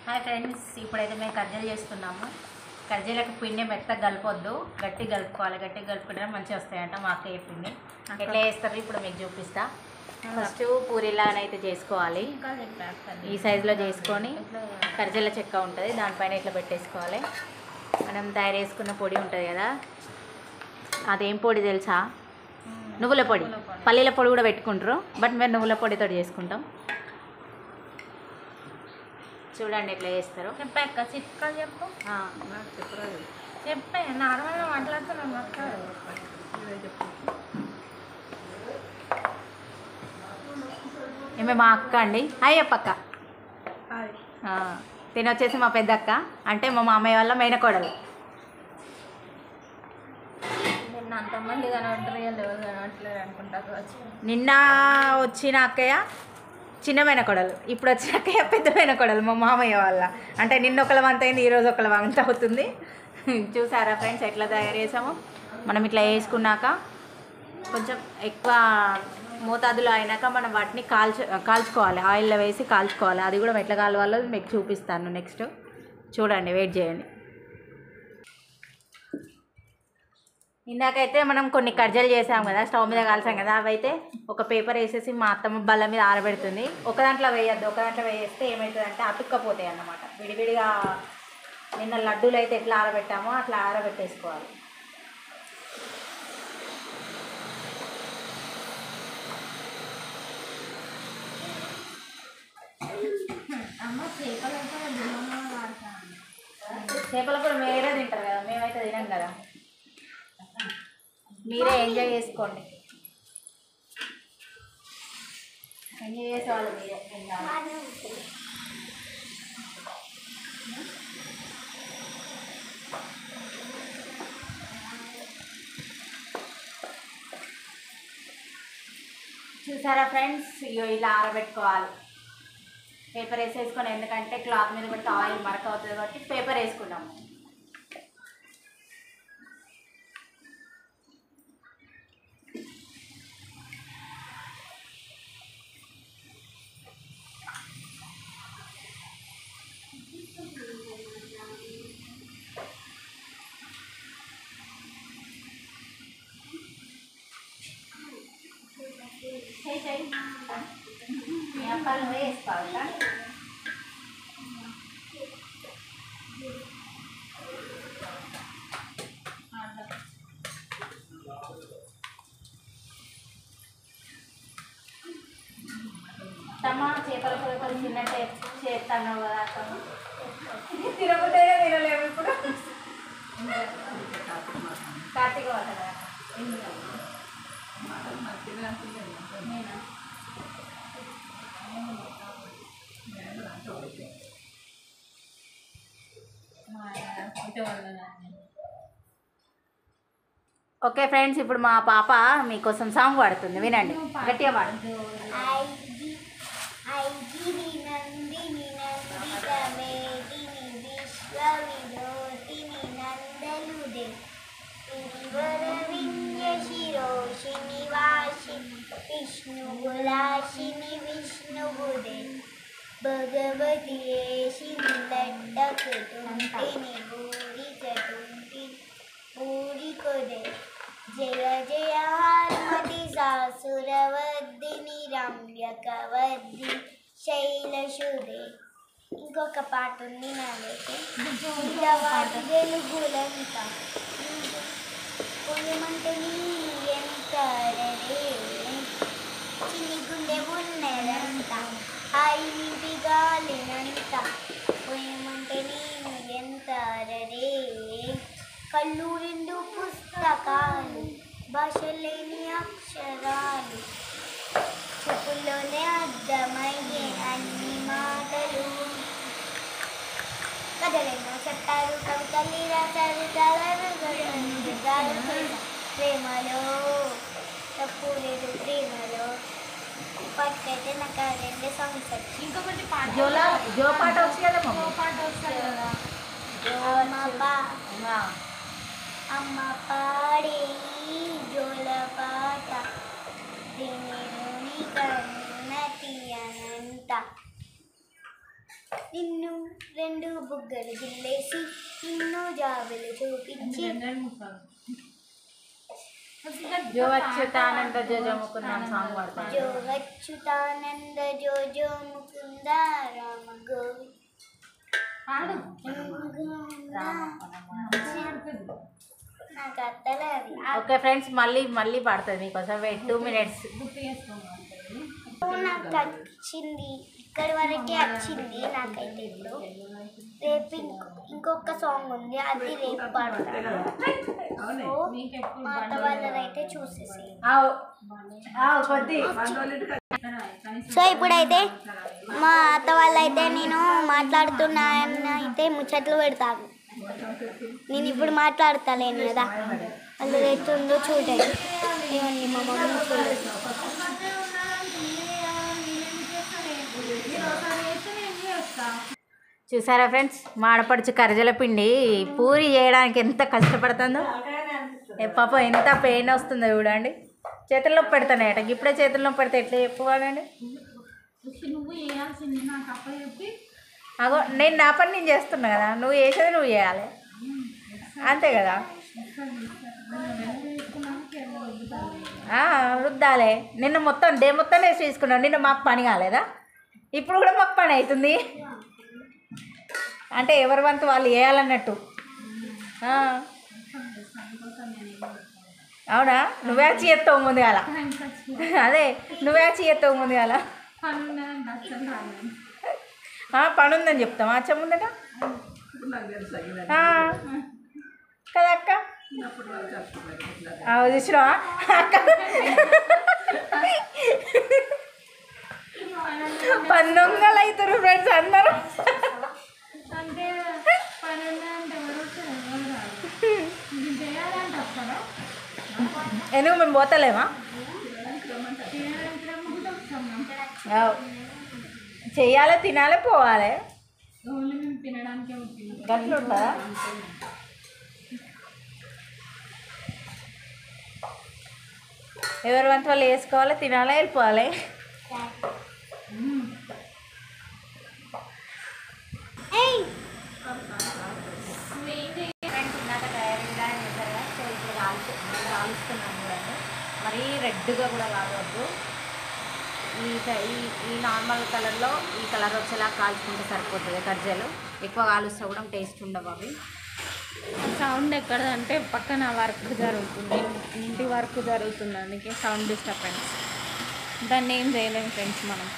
Hi friends, ఇప్పుడైతే మేము కర్జలు చేస్తున్నాము. కర్జీలకు పిండి మెత్తగా కలపొద్దు, గట్టి కలుపుకోవాలి. గట్టి కలుపుకుంటే మంచిగా వస్తాయంట. మా అక్క చెప్పింది. ఎట్లా చేస్తారు ఇప్పుడు మీకు చూపిస్తా. ఫస్ట్ పూరిలానైతే చేసుకోవాలి. ఈ సైజులో చేసుకొని కర్జల చెక్క ఉంటుంది, దానిపైన ఇట్లా పెట్టేసుకోవాలి. మనం తయారు చేసుకున్న పొడి ఉంటుంది కదా, అదేం పొడి తెలుసా? నువ్వుల పొడి. పల్లీల పొడి కూడా పెట్టుకుంటారు, బట్ మేము నువ్వుల పొడితో చేసుకుంటాం. చూడండి ఎట్లా చేస్తారు. చెప్పాక చిట్కాలు చెప్పు. చెప్పే నార్మల్గా మాట్లాడుతున్నాను అక్క. ఏమే మా అక్క అండి. అయ్యప్ప అక్క. తినొచ్చేసి మా పెద్ద అక్క, అంటే మా మామయ్య వాళ్ళ మేనకోడలు. నిన్న అంతమంది కనబడతారు, ఎవరు కనబడట్లేదు అనుకుంటా. నిన్న వచ్చిన అక్కయ్య చిన్న మేనకోడలు, ఇప్పుడు వచ్చిన అక్కయ్య పెద్ద మేనకోడలు మా మామయ్య వాళ్ళ. అంటే నిన్న ఒకళ్ళ వంత అయింది, ఈరోజు ఒకళ్ళ వంత అవుతుంది. చూసారా ఫ్రెండ్స్ ఎట్లా తయారు చేసాము. మనం ఇట్లా వేసుకున్నాక కొంచెం ఎక్కువ మోతాదులో అయినాక మనం వాటిని కాల్చుకోవాలి. ఆయిల్లో వేసి కాల్చుకోవాలి. అది కూడా ఎట్లా కాలవాలో మీకు చూపిస్తాను నెక్స్ట్. చూడండి, వెయిట్ చేయండి. ఇందాకైతే మనం కొన్ని కర్జలు చేసాం కదా, స్టవ్ మీద కాల్చాం కదా, అవైతే ఒక పేపర్ వేసేసి మా అత్తమ్మ బల్ల మీద ఆరబెడుతుంది. ఒక దాంట్లో వేయద్దు, ఒక దాంట్లో వేస్తే ఏమవుతుందంటే అతుక్కపోతాయి అన్నమాట. విడివిడిగా నిన్న లడ్డూలు అయితే ఎట్లా ఆరబెట్టామో అట్లా ఆరబెట్టేసుకోవాలి. చేపల కూడా వేరే తింటారు కదా, మేమైతే తినాం కదా. మీరే ఎంజాయ్ చేసుకోండి. ఎంజాయ్ చేసేవాళ్ళు మీరే. చూసారా ఫ్రెండ్స్, ఇలా ఆరబెట్టుకోవాలి. పేపర్ వేసేసుకొని, ఎందుకంటే క్లాత్ మీద పెడితే ఆయిల్ మరక అవుతుంది కాబట్టి పేపర్ వేసుకున్నాము. అప్పాలు వేసుకోవాలి. అత్తమ్మ చేపల కూర చిన్నట్టు చేస్తాను కదా అత్తమ్మ. తినబుద్ధే తినలేము ఇప్పుడు. కార్తీక మాసం కదా. ఓకే ఫ్రెండ్స్, ఇప్పుడు మా పాప మీకోసం సాంగ్ పాడుతుంది, వినండి. గట్టిగా పాడు. విష్ణుగులాశిని విష్ణుబుదే భగవతి ఏషిని లడ్డకుతుంటిని బూరికటుంటి బూరికొదే జయ జయ హారమతి సాసురవర్ధిని రమ్యకవర్ధి శైలశుదే. ఇంకొక పాట ఉంది నాదైతే. వాటి వెలుగులంతా పొలమంటే నీ ఎంత చిన్ని గుండె ఉన్నదంతా హాయి గాలినంత పోయమంటే నేను ఎంత రే కళ్ళు రెండు పుస్తకాలు భాషలేని అక్షరాలు చెప్పుల్లోనే అర్థమయ్యే అన్ని మాటలు కథలెన్నో చెప్పారు, కవితల్ని రాశారు, ప్రేమలో తప్పు లేదు ప్రేమలో. ఇప్పటికైతే నాకు రెండు సాంగ్స్ వచ్చి ఇంకొకటి పాట జో పాట వచ్చి కదా, పాట వస్తుంది కదా. అమ్మ పాడే జోల పాట దీనిలోని కన్నతి అనంత నిన్ను రెండు బుగ్గలు గిల్లేసి నిన్ను జాబులు చూపించి జో అచ్యుతానంద జో జో ముకుంద సాంగ్ పాడతాను. జో అచ్యుతానంద జో జో ముకుంద రామ గోవింద నాకు అత్తలేదు. ఓకే ఫ్రెండ్స్, మళ్ళీ పాడుతుంది మీకోసం. Wait 2 minutes. నాకు వచ్చింది, ఇక్కడి వరకే వచ్చింది నాకైతే. ఇప్పుడు రేపు ఇంకొక సాంగ్ ఉంది, అది రేపు పాడతాను. మా అత్త వాళ్ళదైతే చూసేసి. సో ఇప్పుడైతే మా అత్త వాళ్ళైతే నేను మాట్లాడుతున్నాను అయితే ముచ్చట్లు పెడతాను. నేను ఇప్పుడు మాట్లాడతాలేను కదా, అది ఎట్టుందో చూడండి. ఇవన్నీ మా మమ్మీ చూడలేదు. చూసారా ఫ్రెండ్స్, మా ఆడపడుచు కర్జల పిండి పూరి చేయడానికి ఎంత కష్టపడుతుందో. పాపం ఎంత పెయిన్ వస్తుందో చూడండి. చేతుల్లో పెడతానట, ఇప్పుడే చేతుల్లో పెడితే ఎట్లా చెప్పుకోవాలండి. అగో నేను నా పని నేను చేస్తున్నా కదా, నువ్వు చేసేది నువ్వు చేయాలి, అంతే కదా. రుద్దాలే. నిన్న మొత్తం డే మొత్తం వేసి తీసుకున్నావు. నిన్న మాకు పని కాలేదా? ఇప్పుడు కూడా మాకు పని అవుతుంది. అంటే ఎవరి వంతు వాళ్ళు వేయాలన్నట్టు. అవునా? నువ్వే వచ్చి ఎత్తావు ముందు అలా. అదే నువ్వే వచ్చి ఎత్తావు ముందు అలా. పని ఉందని చెప్తావా అచ్చ ముందట కదా అక్క? చూసినావా అక్క? 19 అవుతారు ఫ్రెండ్స్ అందరూ. ఎందుకు మేము పోతలేమా? చెయ్యాలి, తినాలి, పోవాలి. గట్ల ఉంటుందా? ఎవరి వంతు వాళ్ళు వేసుకోవాలి, తినాలి, వెళ్ళిపోవాలి. మరీ రెడ్గా కూడా కావద్దు. ఈ నార్మల్ కలర్లో ఈ కలర్ వచ్చేలా కాల్చుకుంటే సరిపోతుంది. కర్జలు ఎక్కువ కాలుస్తే కూడా టేస్ట్ ఉండవు అవి. సౌండ్ ఎక్కడంటే పక్కన వర్క్ జరుగుతుంది, ఇంటి వర్క్ జరుగుతుంది, అందుకే సౌండ్ డిస్టర్బెన్స్. దాన్ని ఏం చేయలేము ఫ్రెండ్స్. మనం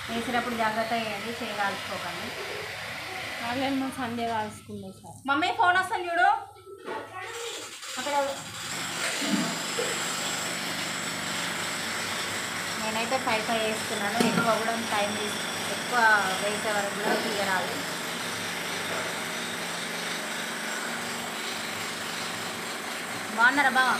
వేసినప్పుడు జాగ్రత్త వేయండి, చేయి కాల్చుకోకండి. అలాగే మా సండే కాల్చుకుందాం సార్. మమ్మీ ఫోన్ వస్తుంది చూడు అక్కడ. నేనైతే 5 వేస్తున్నాను. ఎక్కువ కూడా టైం ఎక్కువ వేసే వరకు కూడా తీయరాదు. బాగున్నారా బాగా?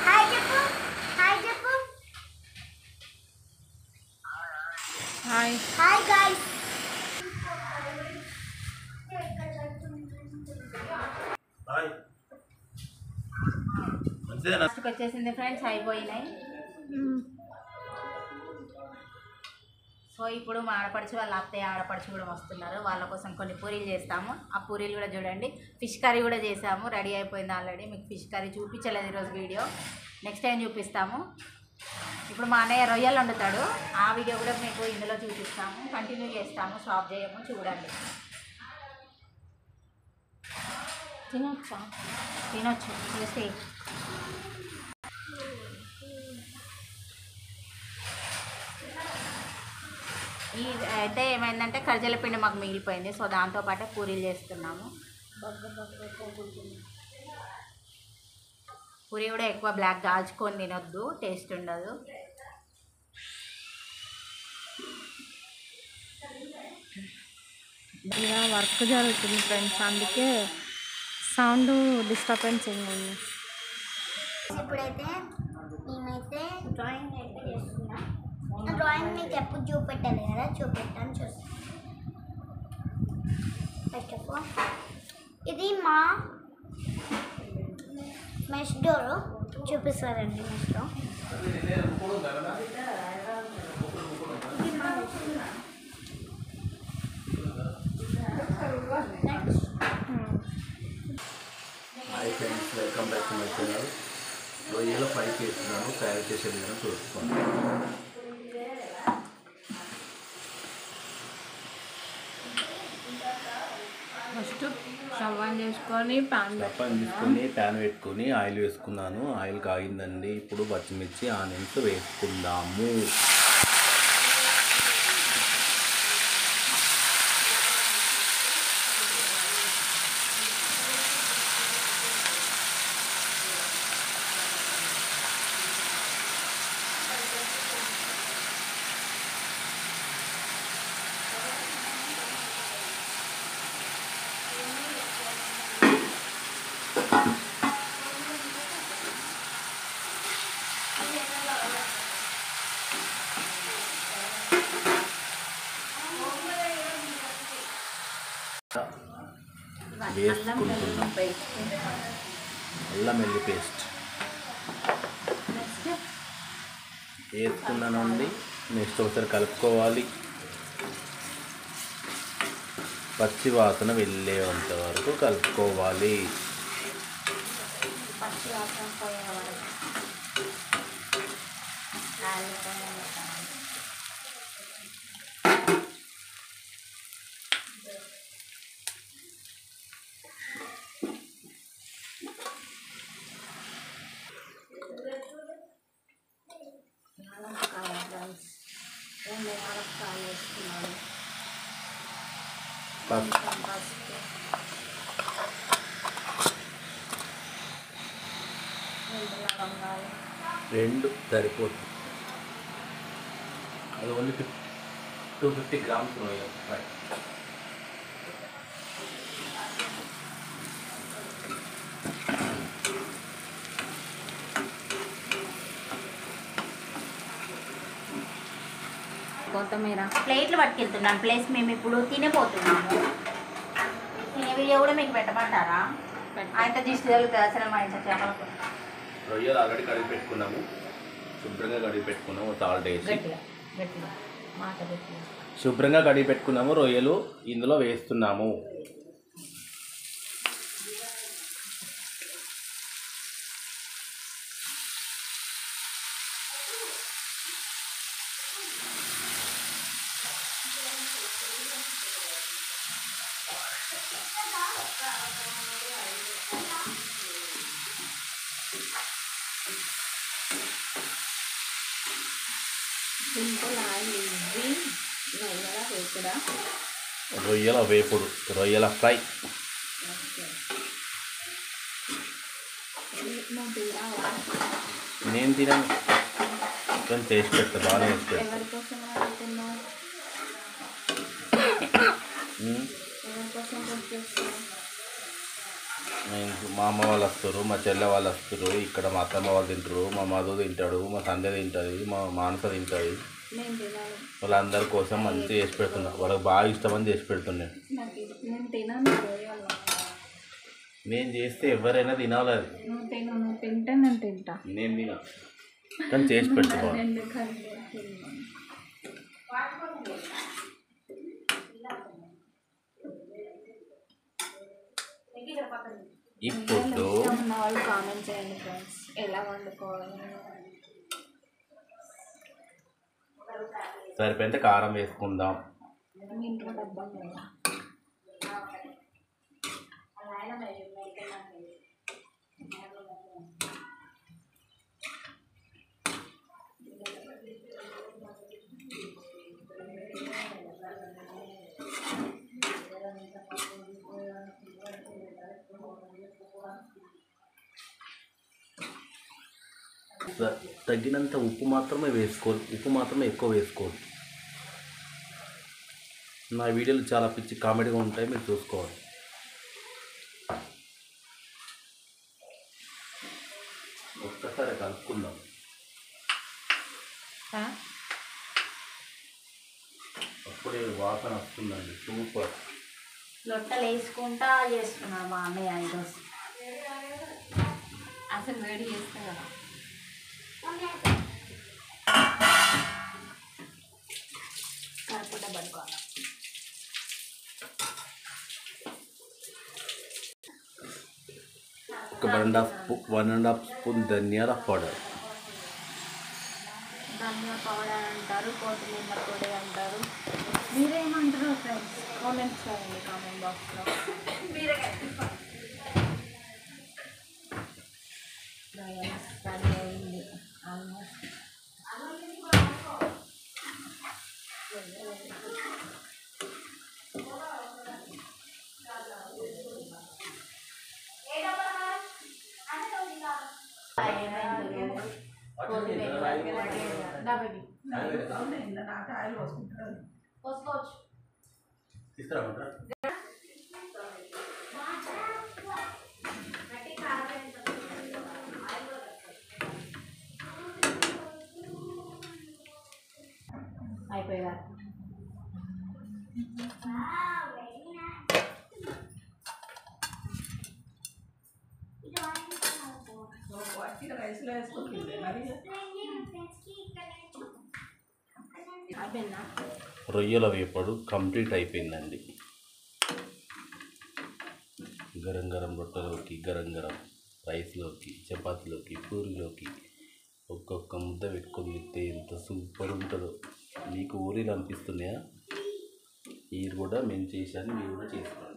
హాయ్ చెప్పు, హాయ్ చెప్పు. Hi hi guys. ఫస్ట్కి వచ్చేసింది ఫ్రెండ్స్, అయిపోయినాయి. సో ఇప్పుడు మా ఆడపడుచు వాళ్ళ అత్తయ్య ఆడపడుచు కూడా వస్తున్నారు. వాళ్ళ కోసం కొన్ని పూరీలు చేస్తాము. ఆ పూరీలు కూడా చూడండి. ఫిష్ కర్రీ కూడా చేసాము, రెడీ అయిపోయింది ఆల్రెడీ. మీకు ఫిష్ కర్రీ చూపించలేదు ఈరోజు వీడియో, నెక్స్ట్ టైం చూపిస్తాము. ఇప్పుడు మా అన్నయ్య రొయ్యలు వండుతాడు, ఆ వీడియో కూడా మీకు ఇందులో చూపిస్తాము. కంటిన్యూ చేస్తాము, స్టాప్ చేయము, చూడండి. తినొచ్చు చూసి. ఈ అయితే ఏమైందంటే కర్జల పిండి మాకు మిగిలిపోయింది, సో దాంతోపాటే పూరీలు చేస్తున్నాము. పూరి కూడా ఎక్కువ బ్లాక్ కాల్చుకొని తినొద్దు, టేస్ట్ ఉండదు. ఇలా వర్క్ జరుగుతుంది ఫ్రెండ్స్, అందుకే సౌండ్ డిస్టర్బెన్స్ ఉంది. ఇప్పుడైతే నేనైతే డ్రాయింగ్ అయితే చేస్తున్నా. ఆ డ్రాయింగ్ మీకు ఎప్పుడు చూపెట్టాలి కదా, చూపెట్టాను చూస్తాను. ఫస్ట్ ఆఫ్ ఆల్ ఇది మా మెష్ డోర్ చూపిస్తారండి. మెష్లో hi friends, welcome back to my channel. రొయ్యల ఫ్రై చేస్తున్నాను. తయారు చేసే విధానం చూసుకోండి. ఫస్ట్ స్టవ్ ఆన్ చేసుకొని స్టవ్ ఆన్ తీసుకొని ప్యాన్ పెట్టుకొని ఆయిల్ వేసుకున్నాను. ఆయిల్ కాగిందండి. ఇప్పుడు పచ్చిమిర్చి ఆనియన్స్ వేసుకుందాము. వేసుకుంటున్నాం అల్లం వెల్లుల్లి పేస్ట్ వేసుకున్నానండి. నెక్స్ట్ ఒకసారి కలుపుకోవాలి. పచ్చి వాసన వెళ్ళేంత వరకు కలుపుకోవాలి. రెండు సరిపోతుంది. అది ఓన్లీ 250 గ్రామ్స్ రొయ్య ఫ్రై. కొత్తిమీర ప్లేట్లు పట్టుకెళ్తున్నాను. ప్లేస్ మేము ఇప్పుడు తినబోతున్నాము. తినే వీడియో కూడా మీకు పెట్టమంటారా? ఆయన దిష్టి తగులుతుంది అసలు మా ఇంట్లో చేపలకు. రొయ్యలు ఆల్రెడీ కడిగి పెట్టుకున్నాము. శుభ్రంగా కడిగి పెట్టుకున్నాము. సాల్ట్ వేసి గట్టిగా గట్టిగా మాట గట్టిగా శుభ్రంగా కడిగి పెట్టుకున్నాము. రొయ్యలు ఇందులో వేస్తున్నాము. రొయ్యల వేపుడు, రొయ్యల ఫ్రై. నేను తినను, కానీ టేస్ట్ పెడతా, బాగానే టేస్ట్ పెడతా. మా అమ్మ వాళ్ళు వస్తారు, మా చెల్లె వాళ్ళు వస్తారు. ఇక్కడ మా అత్తమ్మ వాళ్ళు తింటారు, మా మధు తింటాడు, మా సంధ్య తింటుంది, మా మానస తింటుంది. వాళ్ళందరి కోసం మంచిగా చేసి పెడుతున్నా. వాళ్ళకి బాగా ఇష్టమని చేసి పెడుతున్నాను. నేను చేస్తే ఎవరైనా తినాలి. అది నేను తింటా, నేను తినా, కానీ చేసి పెట్టుకో. ఇప్పుడు వాళ్ళు కామెంట్ చేయండి ఫ్రెండ్స్, ఎలా వండుకోవాలి. సరిపోయినంత కారం వేసుకుందాం. మీ ఇంట్లో డబ్బా లేదా? తగినంత ఉప్పు మాత్రమే వేసుకోవాలి. ఉప్పు మాత్రమే ఎక్కువ వేసుకోవాలి. నా వీడియోలు చాలా పిచ్చి కామెడీగా ఉంటాయి, మీరు చూసుకోవాలి. ఒక్కసారి కలుపుకుందాం. అప్పుడే వాసన వస్తుందండి, సూపర్. లొట్టలు వేసుకుంటా చేస్తున్నాను మా అన్నయ్య ఈరోజు. అసలు వేడి చేస్తా కదా. కలుపుకుంటే పడుకోవాలి. ఒక 1.5 స్పూన్ ధనియాల పౌడర్, ధనియా పౌడర్ అంటారు, కొత్తిమీర పొడి అంటారు. మీరేమంటారు ఫ్రెండ్స్? కామెంట్స్ చేయండి కామెంట్ బాక్స్లో. రెడీ అయింది ఆల్మోస్ట్. పోసుకోవచ్చు. అయిపోయా. అయిపోయిందా? రొయ్యల వేపుడు కంప్లీట్ అయిపోయిందండి. గరం గరం రొట్టెలోకి, గరం గరం రైస్లోకి, చపాతీలోకి, పూరిలోకి ఒక్కొక్క ముద్ద పెట్టుకొని తింటే ఎంత సూపర్ ఉంటుందో. మీకు ఊరిలో అనిపిస్తున్నాయా? మీరు కూడా మేము చేశాను, మీరు కూడా చేసుకోండి.